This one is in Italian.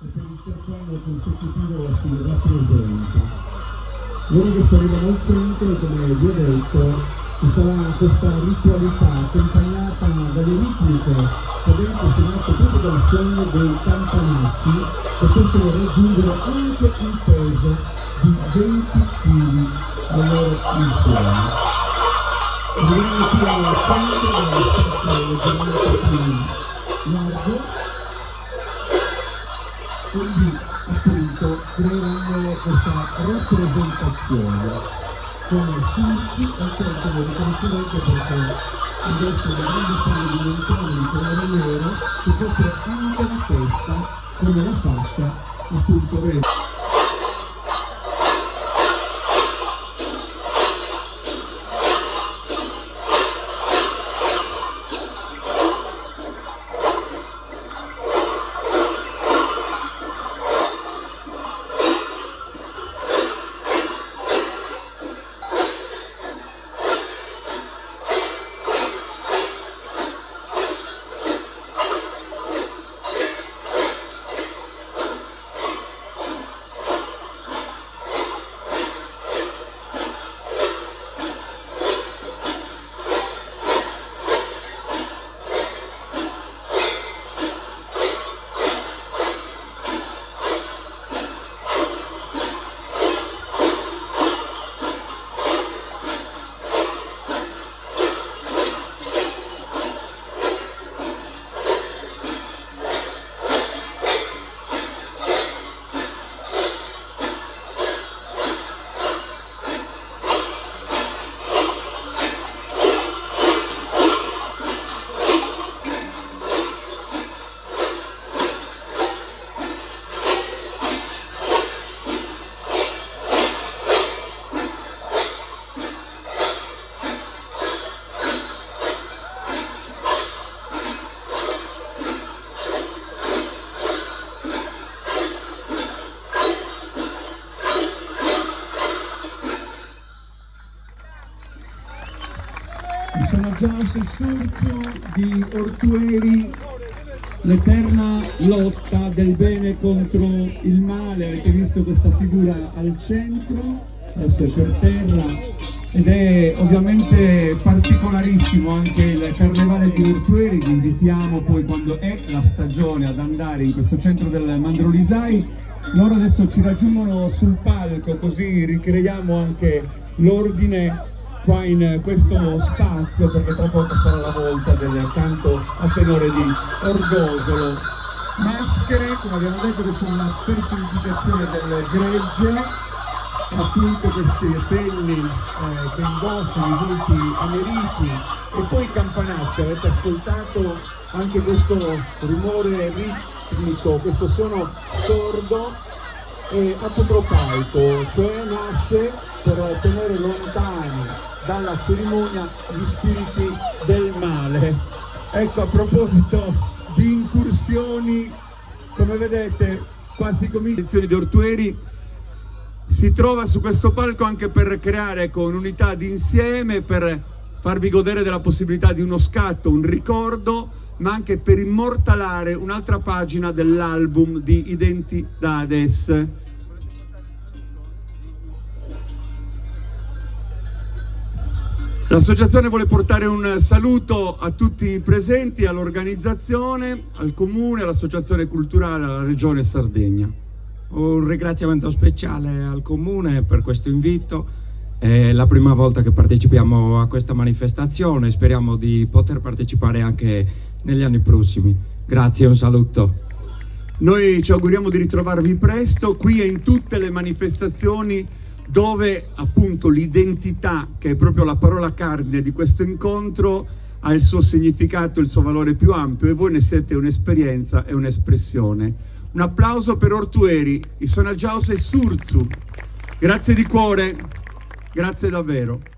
e per il terzo anno consecutivo si rappresenta. Loro che arrivano al centro, come vi ho detto, ci sarà questa ritualità accompagnata dalle ritmiche potenti suonate proprio dal suono dei campanacci che possono raggiungere anche il peso di 20 kg al loro insieme. Arriviamo qui al centro della stazione leggermente più largo, quindi appunto creeranno questa rappresentazione con tutti al centro lo riconoscerete perché invece le grandi forme di dimensioni di colore nero si copre anche la testa come la faccia appunto verde. Sono Giaus e Surzu di Ortueri, l'eterna lotta del bene contro il male. Avete visto questa figura al centro, adesso è per terra, ed è ovviamente particolarissimo anche il Carnevale di Ortueri. Vi invitiamo poi, quando è la stagione, ad andare in questo centro del Mandrolisai. Loro adesso ci raggiungono sul palco, così ricreiamo anche l'ordine qua in questo spazio, perché tra poco sarà la volta del canto a tenore di Orgosolo. Maschere, come abbiamo detto, che sono una personificazione del gregge, appunto questi pelli che indossano i volti ameriti, e poi campanacci. Avete ascoltato anche questo rumore ritmico, questo suono sordo e apotropaico, cioè nasce per tenere lontani dalla cerimonia gli spiriti del male. Ecco, a proposito di incursioni, come vedete qua si comincia. L'edizione di Ortueri si trova su questo palco anche per creare un'unità d'insieme, per farvi godere della possibilità di uno scatto, un ricordo, ma anche per immortalare un'altra pagina dell'album di Identidades. L'associazione vuole portare un saluto a tutti i presenti, all'organizzazione, al comune, all'associazione culturale, alla regione Sardegna. Un ringraziamento speciale al comune per questo invito. È la prima volta che partecipiamo a questa manifestazione, speriamo di poter partecipare anche negli anni prossimi. Grazie, un saluto. Noi ci auguriamo di ritrovarvi presto qui e in tutte le manifestazioni dove appunto l'identità, che è proprio la parola cardine di questo incontro, ha il suo significato, il suo valore più ampio, e voi ne siete un'esperienza e un'espressione. Un applauso per Ortueri, i Sonagiaus e Surzu. Grazie di cuore, grazie davvero.